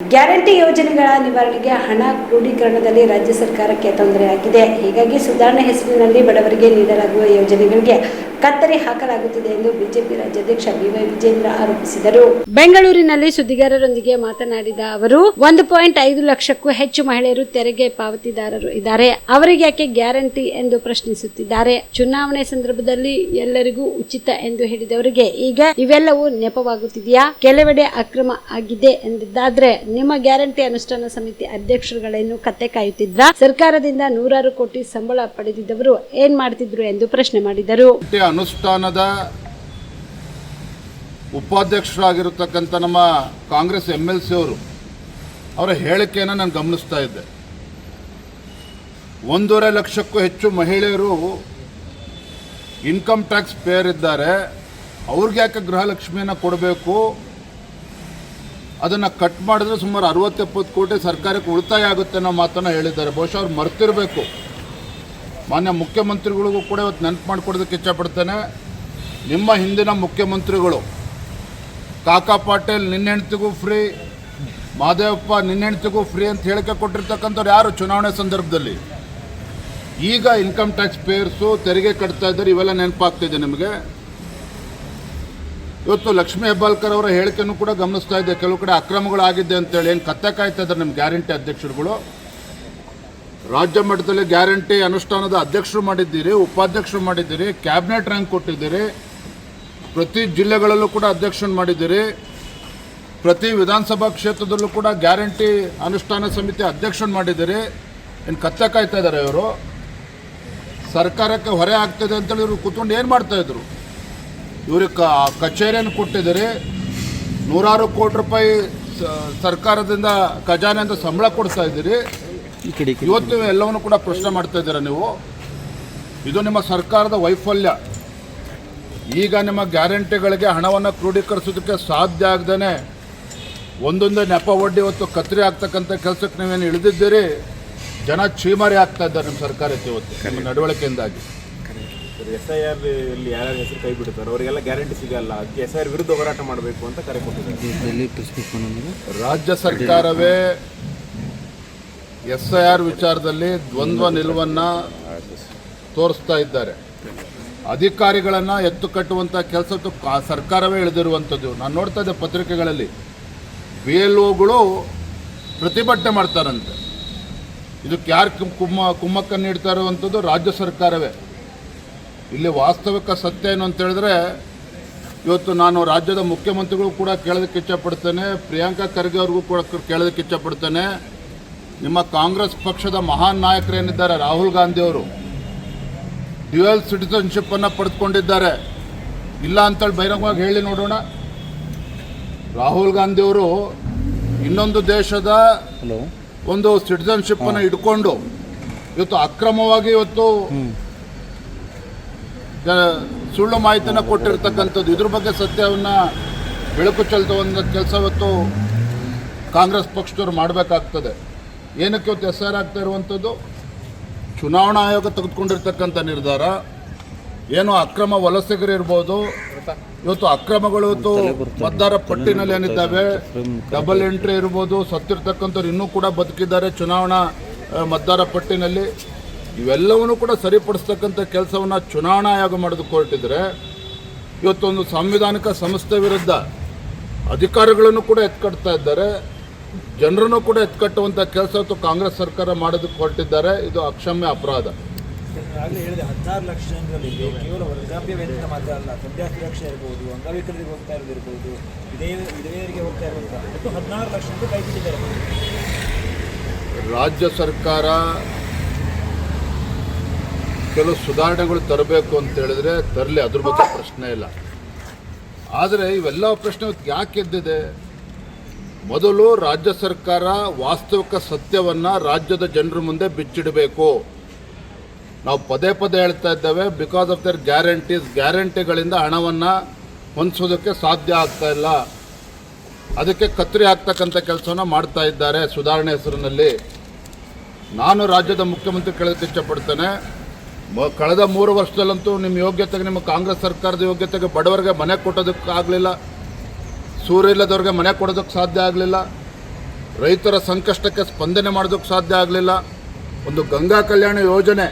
Guarantee ಯೋಜನೆಗಳ ನಿವಾರಣೆಗೆ ಹಣ ಕ್ರೋಢೀಕರಣದಲ್ಲಿ ರಾಜ್ಯ ಸರ್ಕಾರಕ್ಕೆ ತೊಂದರೆಯಾಗಿದೆ. ಹೀಗಾಗಿ ಸುಧಾರಣೆ ಹೆಸರಿನಲ್ಲಿ ಬಡವರಿಗೆ ನೀಡಲಾಗುವ ಯೋಜನೆಗಳಿಗೆ ಕತ್ತರಿ ಹಾಕಲಾಗುತ್ತಿದೆ ಎಂದು ಬಿಜೆಪಿ ರಾಜ್ಯಾಧ್ಯಕ್ಷ ಬಿವೈ ವಿಜೇಂದ್ರ ಆರೋಪಿಸಿದರು. ಬೆಂಗಳೂರಿನಲ್ಲಿ ಸುದ್ದಿಗಾರರೊಂದಿಗೆ ಮಾತನಾಡಿದ ಅವರು, 1.5 ಲಕ್ಷಕ್ಕೂ ಹೆಚ್ಚು ಮಹಿಳೆಯರು ತೆರಿಗೆ ಪಾವತಿದಾರರು ಇದ್ದಾರೆ. ಅವರಿಗೆ ಯಾಕೆ ಗ್ಯಾರಂಟಿ ಎಂದು ಪ್ರಶ್ನಿಸುತ್ತಿದ್ದಾರೆ. ಚುನಾವಣೆ ಸಂದರ್ಭದಲ್ಲಿ ಎಲ್ಲರಿಗೂ ಉಚಿತ ಎಂದು ಹೇಳಿದವರಿಗೆ ಈಗ ಇವೆಲ್ಲವೂ ನೆಪವಾಗುತ್ತಿದೆಯಾ? ಕೆಲವೆಡೆ ಅಕ್ರಮ ಆಗಿದೆ ಎಂದಿದ್ದಾದ್ರೆ ನಿಮ್ಮ ಗ್ಯಾರಂಟಿ ಅನುಷ್ಠಾನ ಸಮಿತಿ ಅಧ್ಯಕ್ಷರುಗಳೇನು ಕತ್ತೆ ಕಾಯುತ್ತಿದ್ರ? ಸರ್ಕಾರದಿಂದ ನೂರಾರು ಕೋಟಿ ಸಂಬಳ ಪಡೆದಿದ್ದವರು ಏನ್ ಮಾಡ್ತಿದ್ರು ಎಂದು ಪ್ರಶ್ನೆ ಮಾಡಿದರು. ಅನುಷ್ಠಾನದ ಉಪಾಧ್ಯಕ್ಷರಾಗಿರತಕ್ಕಂಥ ನಮ್ಮ ಕಾಂಗ್ರೆಸ್ MLC ಅವರ ಹೇಳಿಕೆಯನ್ನು ನಾನು ಗಮನಿಸ್ತಾ ಇದ್ದೆ. 1.5 ಲಕ್ಷಕ್ಕೂ ಹೆಚ್ಚು ಮಹಿಳೆಯರು ಇನ್ಕಮ್ ಟ್ಯಾಕ್ಸ್ ಪೇಯರ್ ಇದ್ದಾರೆ. ಅವ್ರಿಗೆ ಯಾಕೆ ಗೃಹಲಕ್ಷ್ಮಿಯನ್ನು ಕೊಡಬೇಕು? ಅದನ್ನು ಕಟ್ ಮಾಡಿದ್ರೆ ಸುಮಾರು 60-70 ಕೋಟಿ ಸರ್ಕಾರಕ್ಕೆ ಉಳಿತಾಯ ಆಗುತ್ತೆ ಅನ್ನೋ ಮಾತನ್ನು ಹೇಳಿದ್ದಾರೆ. ಬಹುಶಃ ಅವ್ರು ಮರ್ತಿರಬೇಕು. ಮಾನ್ಯ ಮುಖ್ಯಮಂತ್ರಿಗಳಿಗೂ ಕೂಡ ಇವತ್ತು ನೆನಪು ಮಾಡಿಕೊಡೋದಕ್ಕೆ ಇಚ್ಛಪಡ್ತೇನೆ. ನಿಮ್ಮ ಹಿಂದಿನ ಮುಖ್ಯಮಂತ್ರಿಗಳು ಕಾಕಾ ಪಾಟೀಲ್ ನಿನ್ನ ಹೆಂಡ್ತಿಗೂ ಫ್ರೀ, ಮಾದೇವಪ್ಪ ನಿನ್ನ ಹೆಂಡ್ತಿಗೂ ಫ್ರೀ ಅಂತ ಹೇಳಿಕೆ ಕೊಟ್ಟಿರ್ತಕ್ಕಂಥವ್ರು ಯಾರು ಚುನಾವಣೆ ಸಂದರ್ಭದಲ್ಲಿ? ಈಗ ಇನ್ಕಮ್ ಟ್ಯಾಕ್ಸ್ ಪೇಯರ್ಸು ತೆರಿಗೆ ಕಟ್ತಾ ಇದ್ದಾರೆ. ಇವೆಲ್ಲ ನೆನಪಾಗ್ತಿದೆ ನಿಮಗೆ. ಇವತ್ತು ಲಕ್ಷ್ಮೀ ಹೆಬ್ಬಾಳ್ಕರ್ ಅವರ ಹೇಳಿಕೆಯನ್ನು ಕೂಡ ಗಮನಿಸ್ತಾ ಇದ್ದೆ. ಕೆಲವು ಕಡೆ ಅಕ್ರಮಗಳಾಗಿದೆ ಅಂತೇಳಿ ಏನು ಕತ್ತೆ ಕಾಯ್ತಾ ಇದ್ದಾರೆ ನಮ್ಮ ಗ್ಯಾರಂಟಿ ಅಧ್ಯಕ್ಷರುಗಳು. ರಾಜ್ಯ ಮಟ್ಟದಲ್ಲಿ ಗ್ಯಾರಂಟಿ ಅನುಷ್ಠಾನದ ಅಧ್ಯಕ್ಷರು ಮಾಡಿದ್ದೀರಿ, ಉಪಾಧ್ಯಕ್ಷರು ಮಾಡಿದ್ದೀರಿ, ಕ್ಯಾಬಿನೆಟ್ ರ್ಯಾಂಕ್ ಕೊಟ್ಟಿದ್ದೀರಿ, ಪ್ರತಿ ಜಿಲ್ಲೆಗಳಲ್ಲೂ ಕೂಡ ಅಧ್ಯಕ್ಷರು ಮಾಡಿದ್ದೀರಿ, ಪ್ರತಿ ವಿಧಾನಸಭಾ ಕ್ಷೇತ್ರದಲ್ಲೂ ಕೂಡ ಗ್ಯಾರಂಟಿ ಅನುಷ್ಠಾನ ಸಮಿತಿ ಅಧ್ಯಕ್ಷರು ಮಾಡಿದ್ದೀರಿ. ಏನು ಕತ್ತೆ ಕಾಯ್ತಾ ಇದ್ದಾರೆ ಇವರು? ಸರ್ಕಾರಕ್ಕೆ ಹೊರೆ ಆಗ್ತದೆ ಅಂತೇಳಿ ಇವರು ಕೂತ್ಕೊಂಡು ಏನು ಮಾಡ್ತಾಯಿದ್ರು? ಇವ್ರಿಗೆ ಕಚೇರಿಯನ್ನು ಕೊಟ್ಟಿದ್ದೀರಿ, ನೂರಾರು ಕೋಟಿ ರೂಪಾಯಿ ಸರ್ಕಾರದಿಂದ ಖಜಾನೆಯಿಂದ ಸಂಬಳ ಕೊಡ್ತಾ ಇದ್ದೀರಿ. ಇವತ್ತು ಎಲ್ಲವನ್ನು ಕೂಡ ಪ್ರಶ್ನೆ ಮಾಡ್ತಾ ಇದ್ದೀರಾ ನೀವು. ಇದು ನಿಮ್ಮ ಸರ್ಕಾರದ ವೈಫಲ್ಯ. ಈಗ ನಿಮ್ಮ ಗ್ಯಾರಂಟಿಗಳಿಗೆ ಹಣವನ್ನು ಕ್ರೋಢೀಕರಿಸೋದಕ್ಕೆ ಸಾಧ್ಯ ಆಗದೇ ಒಂದೊಂದೇ ನೆಪ ಒಡ್ಡಿ ಇವತ್ತು ಕತ್ತರಿ ಆಗ್ತಕ್ಕಂಥ ಕೆಲಸಕ್ಕೆ ನೀವೇನು ಇಳಿದಿದ್ದೀರಿ. ಜನ ಚೀಮಾರಿ ಆಗ್ತಾ ಇದ್ದಾರೆ ನಿಮ್ಮ ಸರ್ಕಾರಕ್ಕೆ ಇವತ್ತು ನಿಮ್ಮ ನಡವಳಿಕೆಯಿಂದಾಗಿ. SIR ಅಲ್ಲಿ ಯಾರ್ಯಾರ ಹೆಸರು ಕೈ ಬಿಡ್ತಾರೆ ಅವರಿಗೆಲ್ಲ ಗ್ಯಾರಂಟಿ ಸಿಗಲ್ಲ. ಅದಕ್ಕೆ SIR ವಿರುದ್ಧ ಹೋರಾಟ ಮಾಡಬೇಕು ಅಂತ ಕರೆ ಕೊಟ್ಟಿದ್ದಾರೆ. ರಾಜ್ಯ ಸರ್ಕಾರವೇ SIR ವಿಚಾರದಲ್ಲಿ ದ್ವಂದ್ವ ನಿಲುವನ್ನು ತೋರಿಸ್ತಾ ಇದ್ದಾರೆ. ಅಧಿಕಾರಿಗಳನ್ನು ಎತ್ತು ಕಟ್ಟುವಂಥ ಕೆಲಸ ಸರ್ಕಾರವೇ ಇಳಿದಿರುವಂಥದ್ದು ನಾನು ನೋಡ್ತಾ ಇದ್ದೆ ಪತ್ರಿಕೆಗಳಲ್ಲಿ. BLOಗಳು ಪ್ರತಿಭಟನೆ ಮಾಡ್ತಾರಂತೆ. ಇದಕ್ಕೆ ಯಾರು ಕುಮ್ಮಕ್ಕನ್ನು ನೀಡ್ತಾ ಇರುವಂಥದ್ದು? ರಾಜ್ಯ ಸರ್ಕಾರವೇ. ಇಲ್ಲಿ ವಾಸ್ತವಿಕ ಸತ್ಯ ಏನು ಅಂತ ಹೇಳಿದ್ರೆ, ಇವತ್ತು ನಾನು ರಾಜ್ಯದ ಮುಖ್ಯಮಂತ್ರಿಗಳು ಕೂಡ ಕೇಳೋದಕ್ಕೆ ಇಚ್ಛಪಡ್ತೇನೆ, ಪ್ರಿಯಾಂಕಾ ಖರ್ಗೆ ಅವ್ರಿಗೂ ಕೂಡ ಕೇಳೋದಕ್ಕೆ ಇಚ್ಛಪಡ್ತೇನೆ. ನಿಮ್ಮ ಕಾಂಗ್ರೆಸ್ ಪಕ್ಷದ ಮಹಾನ್ ನಾಯಕರೇನಿದ್ದಾರೆ ರಾಹುಲ್ ಗಾಂಧಿ ಅವರು ಡ್ಯುಯಲ್ ಸಿಟಿಸನ್ಶಿಪ್ಪನ್ನು ಪಡೆದುಕೊಂಡಿದ್ದಾರೆ. ಇಲ್ಲ ಅಂತೇಳಿ ಬಹಿರಂಗವಾಗಿ ಹೇಳಿ ನೋಡೋಣ. ರಾಹುಲ್ ಗಾಂಧಿ ಅವರು ಇನ್ನೊಂದು ದೇಶದ ಒಂದು ಸಿಟಿಸನ್ಶಿಪ್ಪನ್ನು ಇಟ್ಕೊಂಡು ಇವತ್ತು ಅಕ್ರಮವಾಗಿ ಇವತ್ತು ಸುಳ್ಳು ಮಾಹಿತಿಯನ್ನು ಕೊಟ್ಟಿರ್ತಕ್ಕಂಥದ್ದು. ಇದ್ರ ಬಗ್ಗೆ ಸತ್ಯವನ್ನು ಬೆಳಕು ಚೆಲ್ತುವಂಥ ಕೆಲಸ ಇವತ್ತು ಕಾಂಗ್ರೆಸ್ ಪಕ್ಷದವರು ಮಾಡಬೇಕಾಗ್ತದೆ. ಏನಕ್ಕೆ ಇವತ್ತು SIR ಆಗ್ತಾ ಇರುವಂಥದ್ದು? ಚುನಾವಣಾ ಆಯೋಗ ತೆಗೆದುಕೊಂಡಿರ್ತಕ್ಕಂಥ ನಿರ್ಧಾರ ಏನು ಅಕ್ರಮ ವಲಸಿಗರಿರ್ಬೋದು. ಇವತ್ತು ಅಕ್ರಮಗಳು ಇವತ್ತು ಮತದಾರ ಪಟ್ಟಿನಲ್ಲಿ ಏನಿದ್ದಾವೆ, ಡಬಲ್ ಎಂಟ್ರಿ ಇರ್ಬೋದು, ಸತ್ತಿರ್ತಕ್ಕಂಥವ್ರು ಇನ್ನೂ ಕೂಡ ಬದುಕಿದ್ದಾರೆ ಚುನಾವಣಾ ಮತದಾರ ಪಟ್ಟಿನಲ್ಲಿ. ಇವೆಲ್ಲವನ್ನೂ ಕೂಡ ಸರಿಪಡಿಸ್ತಕ್ಕಂಥ ಕೆಲಸವನ್ನು ಚುನಾವಣಾ ಆಯೋಗ ಮಾಡೋದಕ್ಕೆ ಹೊರಟಿದ್ರೆ, ಇವತ್ತೊಂದು ಸಾಂವಿಧಾನಿಕ ಸಂಸ್ಥೆ ವಿರುದ್ಧ ಅಧಿಕಾರಿಗಳನ್ನು ಕೂಡ ಎತ್ಕಟ್ತಾ ಇದ್ದಾರೆ, ಜನರನ್ನು ಕೂಡ ಎತ್ಕಟ್ಟುವಂಥ ಕೆಲಸ ಇವತ್ತು ಕಾಂಗ್ರೆಸ್ ಸರ್ಕಾರ ಮಾಡೋದಕ್ಕೆ ಹೊರಟಿದ್ದಾರೆ. ಇದು ಅಕ್ಷಮ್ಯ ಅಪರಾಧ. ಆಗಲೇ ಹೇಳಿದೆ 16 ಲಕ್ಷ ಜನರಲ್ಲಿ ಕೇವಲ ವೃದ್ಧಾಪ್ಯ ವೇತನ ಮಾತ್ರ ಅಲ್ಲ, ಸಂಧ್ಯಾ ಸುರಕ್ಷೆ ಇರ್ಬೋದು, ಅಂಗವಿಕಲರಿಗೆ ಹೋಗ್ತಾ ಇರೋದಿರ್ಬೋದು, ವಿಧವೆಯರಿಗೆ ಹೋಗ್ತಾ ಇರೋದು ಒಟ್ಟು 16 ಲಕ್ಷ ಅಂತ ಕೈ ಬಿಟ್ಟಿದ್ದಾರೆ. ರಾಜ್ಯ ಸರ್ಕಾರ ಕೆಲವು ಸುಧಾರಣೆಗಳು ತರಬೇಕು ಅಂತ ಹೇಳಿದ್ರೆ ತರಲಿ, ಅದ್ರ ಬಗ್ಗೆ ಪ್ರಶ್ನೆ ಇಲ್ಲ. ಆದರೆ ಇವೆಲ್ಲ ಪ್ರಶ್ನೆ ಯಾಕೆ ಎದ್ದಿದೆ? ಮೊದಲು ರಾಜ್ಯ ಸರ್ಕಾರ ವಾಸ್ತವಿಕ ಸತ್ಯವನ್ನು ರಾಜ್ಯದ ಜನರ ಮುಂದೆ ಬಿಚ್ಚಿಡಬೇಕು. ನಾವು ಪದೇ ಪದೇ ಹೇಳ್ತಾ ಇದ್ದೇವೆ, ಬಿಕಾಸ್ ಆಫ್ ದರ್ ಗ್ಯಾರಂಟಿಗಳಿಂದ ಹಣವನ್ನು ಹೊಂದಿಸೋದಕ್ಕೆ ಸಾಧ್ಯ ಆಗ್ತಾ ಇಲ್ಲ. ಅದಕ್ಕೆ ಕತ್ತರಿ ಹಾಕ್ತಕ್ಕಂಥ ಕೆಲಸವನ್ನು ಮಾಡ್ತಾ ಇದ್ದಾರೆ ಸುಧಾರಣೆ ಹೆಸರಿನಲ್ಲಿ. ನಾನು ರಾಜ್ಯದ ಮುಖ್ಯಮಂತ್ರಿ ಕೇಳೋದಕ್ಕೆ ಇಚ್ಛಪಡ್ತೇನೆ, ಕಳೆದ 3 ವರ್ಷದಲ್ಲಂತೂ ನಿಮ್ಮ ಯೋಗ್ಯತೆಗೆ, ನಿಮ್ಮ ಕಾಂಗ್ರೆಸ್ ಸರ್ಕಾರದ ಯೋಗ್ಯತೆಗೆ ಬಡವರಿಗೆ ಮನೆ ಕೊಟ್ಟೋದಕ್ಕೆ ಆಗಲಿಲ್ಲ, ಸೂರ್ಯ ಇಲ್ಲದವ್ರಿಗೆ ಮನೆ ಕೊಡೋದಕ್ಕೆ ಸಾಧ್ಯ ಆಗಲಿಲ್ಲ. ರೈತರ ಸಂಕಷ್ಟಕ್ಕೆ ಸ್ಪಂದನೆ ಮಾಡೋದಕ್ಕೆ ಸಾಧ್ಯ ಆಗಲಿಲ್ಲ. ಒಂದು ಗಂಗಾ ಕಲ್ಯಾಣ ಯೋಜನೆ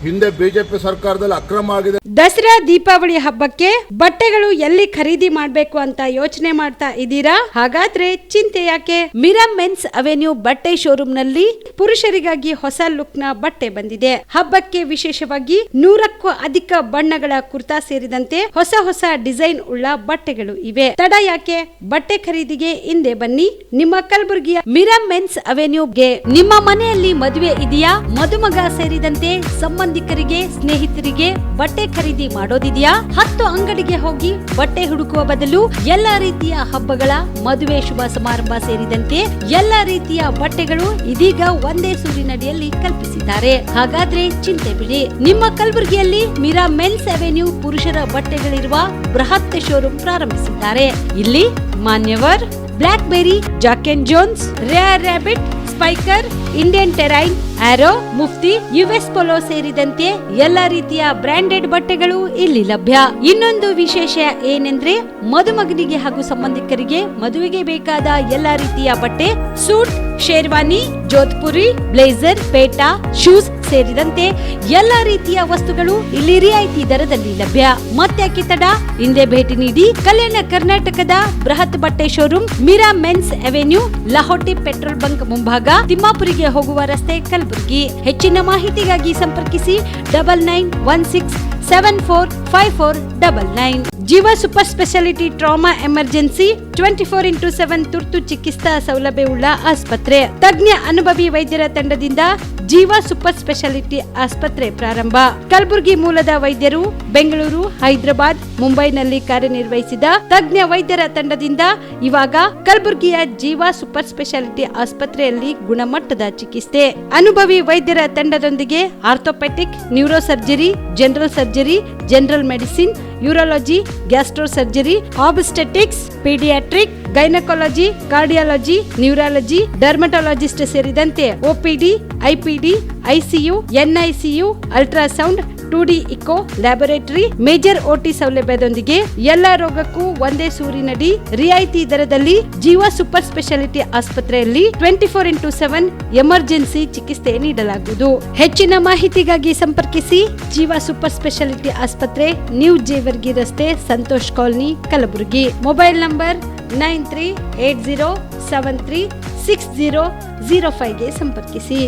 ಹಿಂದೆ ಬಿಜೆಪಿ ಸರ್ಕಾರದಲ್ಲಿ ಅಕ್ರಮ ಆಗಿದೆ. ದಸರಾ ದೀಪಾವಳಿ ಹಬ್ಬಕ್ಕೆ ಬಟ್ಟೆಗಳು ಎಲ್ಲಿ ಖರೀದಿ ಮಾಡಬೇಕು ಅಂತ ಯೋಚನೆ ಮಾಡ್ತಾ ಇದ್ದೀರಾ? ಹಾಗಾದ್ರೆ ಚಿಂತೆ ಯಾಕೆ? ಮಿರಾ ಮೆನ್ಸ್ ಅವೆನ್ಯೂ ಬಟ್ಟೆ ಶೋರೂಮ್ ನಲ್ಲಿ ಪುರುಷರಿಗಾಗಿ ಹೊಸ ಲುಕ್ ನ ಬಟ್ಟೆ ಬಂದಿದೆ. ಹಬ್ಬಕ್ಕೆ ವಿಶೇಷವಾಗಿ 100ಕ್ಕೂ ಅಧಿಕ ಬಣ್ಣಗಳ ಕುರ್ತಾ ಸೇರಿದಂತೆ ಹೊಸ ಡಿಸೈನ್ ಉಳ್ಳ ಬಟ್ಟೆಗಳು ಇವೆ. ತಡ ಯಾಕೆ? ಬಟ್ಟೆ ಖರೀದಿಗೆ ಹಿಂದೆ ಬನ್ನಿ. ನಿಮ್ಮ ಕಲಬುರಗಿಯ ಮಿರಾ ಮೆನ್ಸ್ ಅವೆನ್ಯೂಗೆ. ನಿಮ್ಮ ಮನೆಯಲ್ಲಿ ಮದುವೆ ಇದೆಯಾ? ಮದುಮಗ ಸೇರಿದಂತೆ ಸಂಬಂಧಿಕರಿಗೆ, ಸ್ನೇಹಿತರಿಗೆ ಬಟ್ಟೆ ಖರೀದಿ ಮಾಡೋದಿದೆಯಾ? 10 ಅಂಗಡಿಗೆ ಹೋಗಿ ಬಟ್ಟೆ ಹುಡುಕುವ ಬದಲು ಎಲ್ಲಾ ರೀತಿಯ ಹಬ್ಬಗಳ, ಮದುವೆ, ಶುಭ ಸಮಾರಂಭ ಸೇರಿದಂತೆ ಎಲ್ಲಾ ರೀತಿಯ ಬಟ್ಟೆಗಳು ಇದೀಗ ಒಂದೇ ಸೂರಿನಡಿಯಲ್ಲಿ ಕಲ್ಪಿಸಿದ್ದಾರೆ. ಹಾಗಾದ್ರೆ ಚಿಂತೆ ಬಿಡಿ. ನಿಮ್ಮ ಕಲಬುರಗಿಯಲ್ಲಿ ಮಿರಾ ಮೆನ್ಸ್ ಅವೆನ್ಯೂ ಪುರುಷರ ಬಟ್ಟೆಗಳಿರುವ ಬೃಹತ್ ಶೋರೂಮ್ ಪ್ರಾರಂಭಿಸಿದ್ದಾರೆ. ಇಲ್ಲಿ Manyavar, Blackberry, Jack and Jones, Rare Rabbit, Spykar, Indian Terrain, Arrow, Mufti, US Polo ಸೇರಿದಂತೆ ಎಲ್ಲಾ ರೀತಿಯ ಬ್ರಾಂಡೆಡ್ ಬಟ್ಟೆಗಳು ಇಲ್ಲಿ ಲಭ್ಯ. ಇನ್ನೊಂದು ವಿಶೇಷ ಏನೆಂದ್ರೆ ಮದುಮಗನಿಗೆ ಹಾಗೂ ಸಂಬಂಧಿಕರಿಗೆ ಮದುವೆಗೆ ಬೇಕಾದ ಎಲ್ಲಾ ರೀತಿಯ ಬಟ್ಟೆ, ಸೂಟ್, ಶೇರ್ವಾನಿ, ಜೋಧ್ಪುರಿ, ಬ್ಲೇಸರ್, ಪೇಟಾ, ಶೂಸ್ ಸೇರಿದಂತೆ ಎಲ್ಲಾ ರೀತಿಯ ವಸ್ತುಗಳು ಇಲ್ಲಿ ರಿಯಾಯಿತಿ ದರದಲ್ಲಿ ಲಭ್ಯ. ಮತ್ತೆ ತಡ, ಹಿಂದೆ ಭೇಟಿ ನೀಡಿ. ಕಲ್ಯಾಣ ಕರ್ನಾಟಕದ ಬೃಹತ್ ಬಟ್ಟೆ showroom Mira men's avenue, Lahoti petrol bunk ಮುಂಭಾಗ, ತಿಮ್ಮಾಪುರಿಗೆ ಹೋಗುವ ರಸ್ತೆ, ಕಲಬುರಗಿ. ಹೆಚ್ಚಿನ ಮಾಹಿತಿಗಾಗಿ ಸಂಪರ್ಕಿಸಿ 9916745499. ಜೀವ super speciality trauma emergency 24x7 ತುರ್ತು ಚಿಕಿತ್ಸಾ ಸೌಲಭ್ಯವುಳ್ಳ ಆಸ್ಪತ್ರೆ. ತಜ್ಞ ಅನುಭವಿ ವೈದ್ಯರ ತಂಡದಿಂದ ಜೀವ ಸೂಪರ್ ಸ್ಪೆಷಾಲಿಟಿ ಆಸ್ಪತ್ರೆ ಪ್ರಾರಂಭ. ಕಲಬುರಗಿ ಮೂಲದ ವೈದ್ಯರು ಬೆಂಗಳೂರು, ಹೈದರಾಬಾದ್, ಮುಂಬೈನಲ್ಲಿ ಕಾರ್ಯನಿರ್ವಹಿಸಿದ ತಜ್ಞ ವೈದ್ಯರ ತಂಡದಿಂದ ಇವಾಗ ಕಲಬುರಗಿಯ ಜೀವ ಸೂಪರ್ ಸ್ಪೆಷಾಲಿಟಿ ಆಸ್ಪತ್ರೆಯಲ್ಲಿ ಗುಣಮಟ್ಟದ ಚಿಕಿತ್ಸೆ. ಅನುಭವಿ ವೈದ್ಯರ ತಂಡದೊಂದಿಗೆ orthopaedic, neuro surgery, general surgery, general medicine, urology, gastro surgery, obstetrics, paediatric, gynaecology, cardiology, neurology, dermatologist ಸೇರಿದಂತೆ OPD, IPD, ICU, NICU, ultrasound, 2D echo, laboratory, major OT ಸೌಲಭ್ಯದೊಂದಿಗೆ ಎಲ್ಲಾ ರೋಗಕ್ಕೂ ಒಂದೇ ಸೂರಿನಡಿ ರಿಯಾಯಿತಿ ದರದಲ್ಲಿ ಜೀವ ಸೂಪರ್ ಸ್ಪೆಷಾಲಿಟಿ ಆಸ್ಪತ್ರೆಯಲ್ಲಿ 24x7 ಎಮರ್ಜೆನ್ಸಿ ಚಿಕಿತ್ಸೆ ನೀಡಲಾಗುವುದು. ಹೆಚ್ಚಿನ ಮಾಹಿತಿಗಾಗಿ ಸಂಪರ್ಕಿಸಿ ಜೀವ ಸೂಪರ್ ಸ್ಪೆಷಾಲಿಟಿ ಆಸ್ಪತ್ರೆ, ನ್ಯೂ ಜೇವರ್ಗಿ ರಸ್ತೆ, Santosh colony, Kalaburagi. Mobile number 9380736005ಗೆ ಸಂಪರ್ಕಿಸಿ.